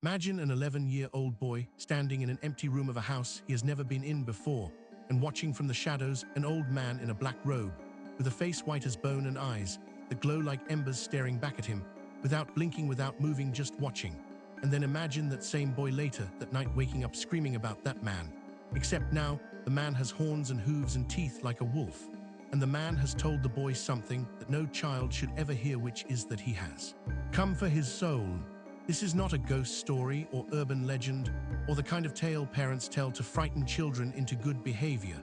Imagine an 11-year-old boy standing in an empty room of a house he has never been in before, and watching from the shadows an old man in a black robe, with a face white as bone and eyes that glow like embers staring back at him, without blinking, without moving, just watching. And then imagine that same boy later that night waking up screaming about that man. Except now, the man has horns and hooves and teeth like a wolf. And the man has told the boy something that no child should ever hear, which is that he has come for his soul. This is not a ghost story or urban legend or the kind of tale parents tell to frighten children into good behavior,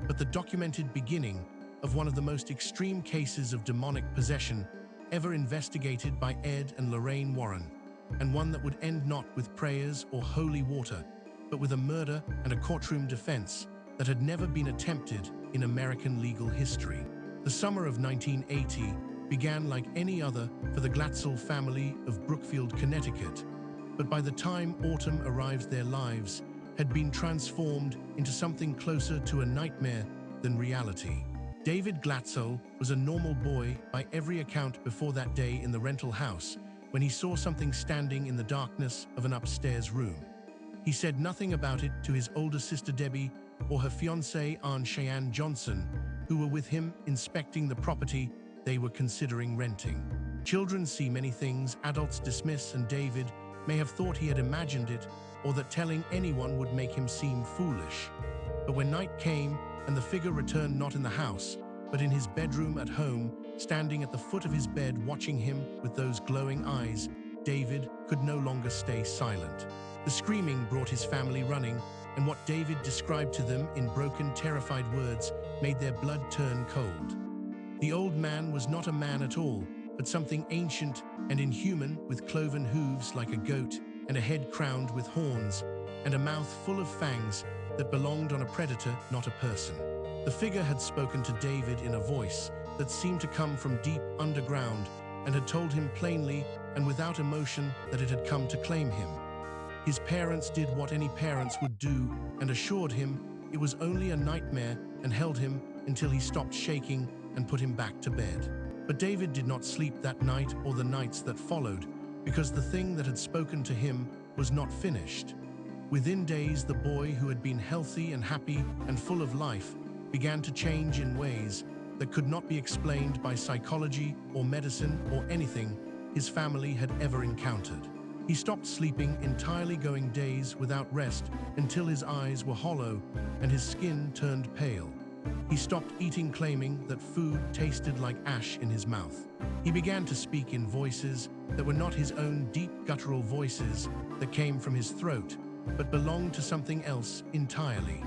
but the documented beginning of one of the most extreme cases of demonic possession ever investigated by Ed and Lorraine Warren, and one that would end not with prayers or holy water, but with a murder and a courtroom defense that had never been attempted in American legal history. The summer of 1980 began like any other for the Glatzel family of Brookfield, Connecticut, but by the time autumn arrived, their lives had been transformed into something closer to a nightmare than reality. David Glatzel was a normal boy by every account before that day in the rental house when he saw something standing in the darkness of an upstairs room. He said nothing about it to his older sister Debbie or her fiancée Aunt Cheyenne Johnson, who were with him inspecting the property they were considering renting. Children see many things adults dismiss, and David may have thought he had imagined it or that telling anyone would make him seem foolish. But when night came and the figure returned not in the house, but in his bedroom at home, standing at the foot of his bed watching him with those glowing eyes, David could no longer stay silent. The screaming brought his family running, and what David described to them in broken, terrified words made their blood turn cold. The old man was not a man at all, but something ancient and inhuman, with cloven hooves like a goat and a head crowned with horns, and a mouth full of fangs that belonged on a predator, not a person. The figure had spoken to David in a voice that seemed to come from deep underground and had told him plainly and without emotion that it had come to claim him. His parents did what any parents would do and assured him it was only a nightmare and held him until he stopped shaking and put him back to bed. But David did not sleep that night or the nights that followed, because the thing that had spoken to him was not finished. Within days, the boy, who had been healthy and happy and full of life, began to change in ways that could not be explained by psychology or medicine or anything his family had ever encountered. He stopped sleeping entirely, going days without rest until his eyes were hollow and his skin turned pale. He stopped eating, claiming that food tasted like ash in his mouth. He began to speak in voices that were not his own, deep guttural voices that came from his throat, but belonged to something else entirely.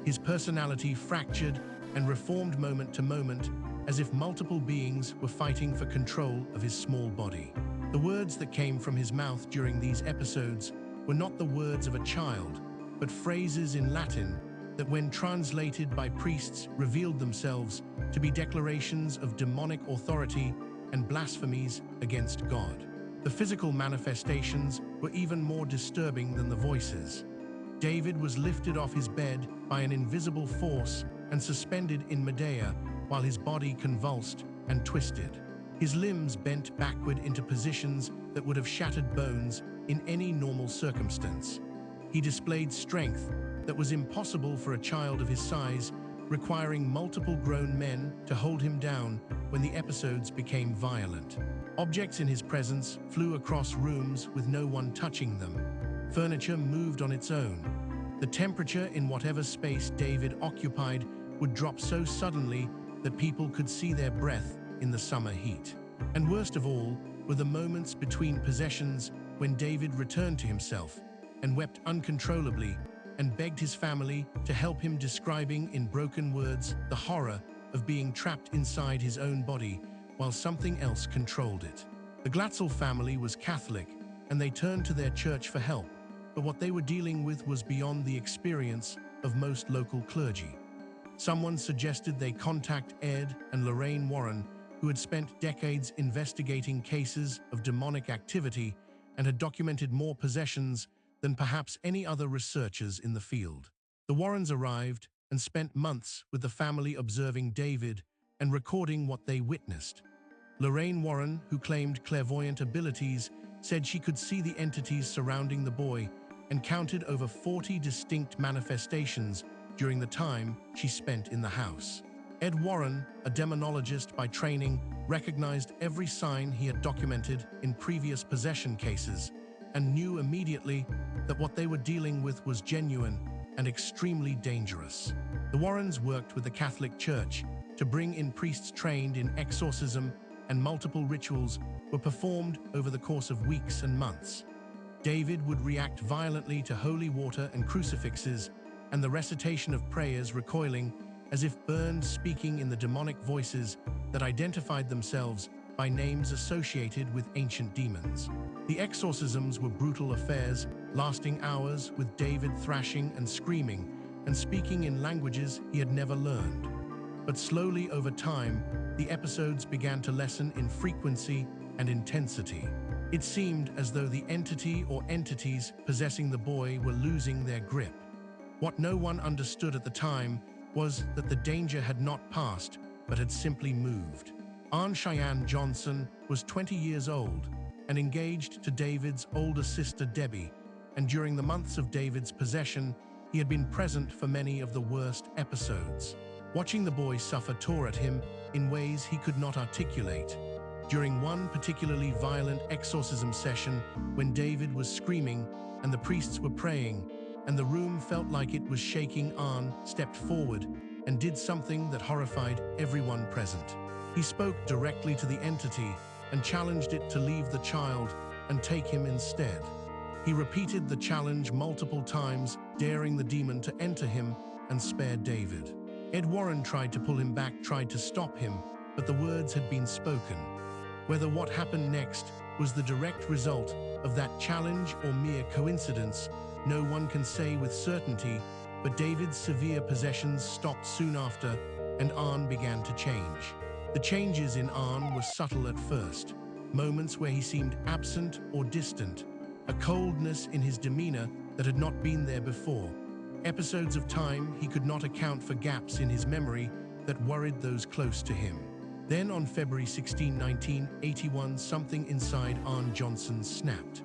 His personality fractured and reformed moment to moment, as if multiple beings were fighting for control of his small body. The words that came from his mouth during these episodes were not the words of a child, but phrases in Latin that, when translated by priests, revealed themselves to be declarations of demonic authority and blasphemies against God. The physical manifestations were even more disturbing than the voices. David was lifted off his bed by an invisible force and suspended in midair while his body convulsed and twisted. His limbs bent backward into positions that would have shattered bones in any normal circumstance. He displayed strength that was impossible for a child of his size, requiring multiple grown men to hold him down when the episodes became violent. Objects in his presence flew across rooms with no one touching them. Furniture moved on its own. The temperature in whatever space David occupied would drop so suddenly that people could see their breath in the summer heat. And worst of all were the moments between possessions when David returned to himself and wept uncontrollably and begged his family to help him, describing in broken words the horror of being trapped inside his own body while something else controlled it. The Glatzel family was Catholic, and they turned to their church for help, but what they were dealing with was beyond the experience of most local clergy. Someone suggested they contact Ed and Lorraine Warren, who had spent decades investigating cases of demonic activity and had documented more possessions than perhaps any other researchers in the field. The Warrens arrived and spent months with the family observing David and recording what they witnessed. Lorraine Warren, who claimed clairvoyant abilities, said she could see the entities surrounding the boy and counted over 40 distinct manifestations during the time she spent in the house. Ed Warren, a demonologist by training, recognized every sign he had documented in previous possession cases and knew immediately that what they were dealing with was genuine and extremely dangerous. The Warrens worked with the Catholic Church to bring in priests trained in exorcism, and multiple rituals were performed over the course of weeks and months. David would react violently to holy water and crucifixes and the recitation of prayers, recoiling as if burned, speaking in the demonic voices that identified themselves by names associated with ancient demons. The exorcisms were brutal affairs, lasting hours, with David thrashing and screaming and speaking in languages he had never learned. But slowly over time, the episodes began to lessen in frequency and intensity. It seemed as though the entity or entities possessing the boy were losing their grip. What no one understood at the time was that the danger had not passed, but had simply moved. Aunt Cheyenne Johnson was 20 years old and engaged to David's older sister Debbie, and during the months of David's possession, he had been present for many of the worst episodes. Watching the boy suffer tore at him in ways he could not articulate. During one particularly violent exorcism session, when David was screaming and the priests were praying, and the room felt like it was shaking, Arn stepped forward and did something that horrified everyone present. He spoke directly to the entity and challenged it to leave the child and take him instead. He repeated the challenge multiple times, daring the demon to enter him and spare David. Ed Warren tried to pull him back, tried to stop him, but the words had been spoken. Whether what happened next was the direct result of that challenge or mere coincidence, no one can say with certainty, but David's severe possessions stopped soon after, and Arn began to change. The changes in Arn were subtle at first, moments where he seemed absent or distant, a coldness in his demeanor that had not been there before, episodes of time he could not account for, gaps in his memory that worried those close to him. Then on February 16, 1981, something inside Arn Johnson snapped.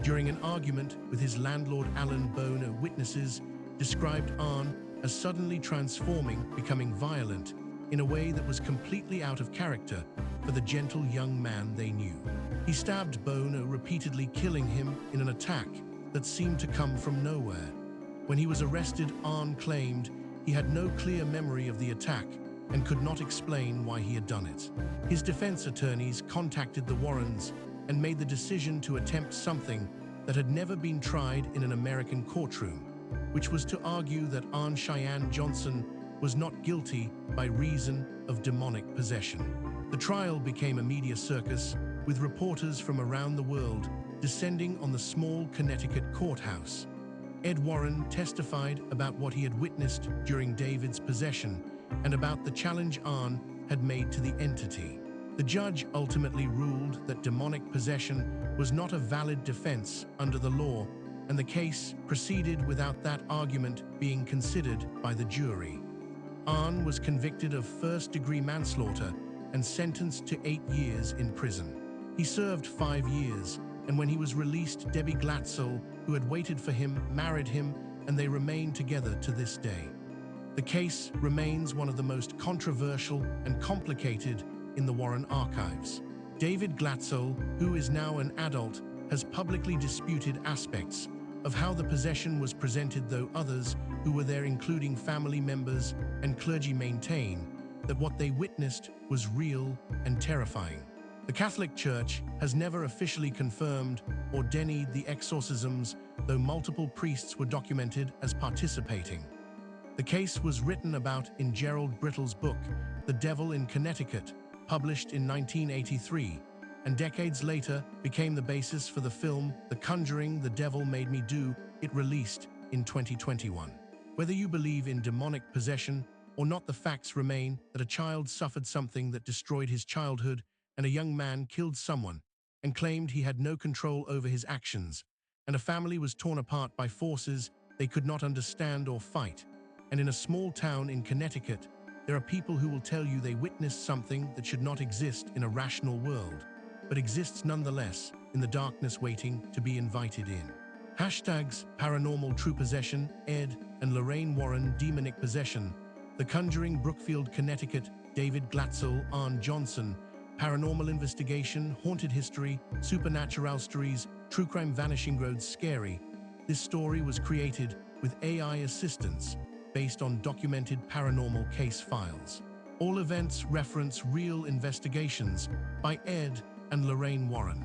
During an argument with his landlord Alan Boner, witnesses described Arn as suddenly transforming, becoming violent, in a way that was completely out of character for the gentle young man they knew. He stabbed Boner repeatedly, killing him in an attack that seemed to come from nowhere. When he was arrested, Arn claimed he had no clear memory of the attack and could not explain why he had done it. His defense attorneys contacted the Warrens and made the decision to attempt something that had never been tried in an American courtroom, which was to argue that Aunt Cheyenne Johnson was not guilty by reason of demonic possession. The trial became a media circus, with reporters from around the world descending on the small Connecticut courthouse. Ed Warren testified about what he had witnessed during David's possession and about the challenge Arn had made to the entity. The judge ultimately ruled that demonic possession was not a valid defense under the law, and the case proceeded without that argument being considered by the jury. Arn was convicted of first-degree manslaughter and sentenced to 8 years in prison. He served 5 years, and when he was released, Debbie Glatzel, who had waited for him, married him, and they remain together to this day. The case remains one of the most controversial and complicated in the Warren archives. David Glatzel, who is now an adult, has publicly disputed aspects of how the possession was presented, though others who were there, including family members and clergy, maintain that what they witnessed was real and terrifying. The Catholic Church has never officially confirmed or denied the exorcisms, though multiple priests were documented as participating. The case was written about in Gerald Brittle's book, The Devil in Connecticut, published in 1983, and decades later became the basis for the film The Conjuring, The Devil Made Me Do It, released in 2021. Whether you believe in demonic possession or not, the facts remain that a child suffered something that destroyed his childhood, and a young man killed someone and claimed he had no control over his actions, and a family was torn apart by forces they could not understand or fight. And in a small town in Connecticut, there are people who will tell you they witnessed something that should not exist in a rational world. but exists nonetheless in the darkness waiting to be invited in. Hashtags Paranormal True Possession, Ed and Lorraine Warren Demonic Possession, The Conjuring Brookfield, Connecticut, David Glatzel, Arn Johnson, Paranormal Investigation, Haunted History, Supernatural Stories, True Crime, Vanishing Roads, Scary. This story was created with AI assistance based on documented paranormal case files. All events reference real investigations by Ed and Lorraine Warren.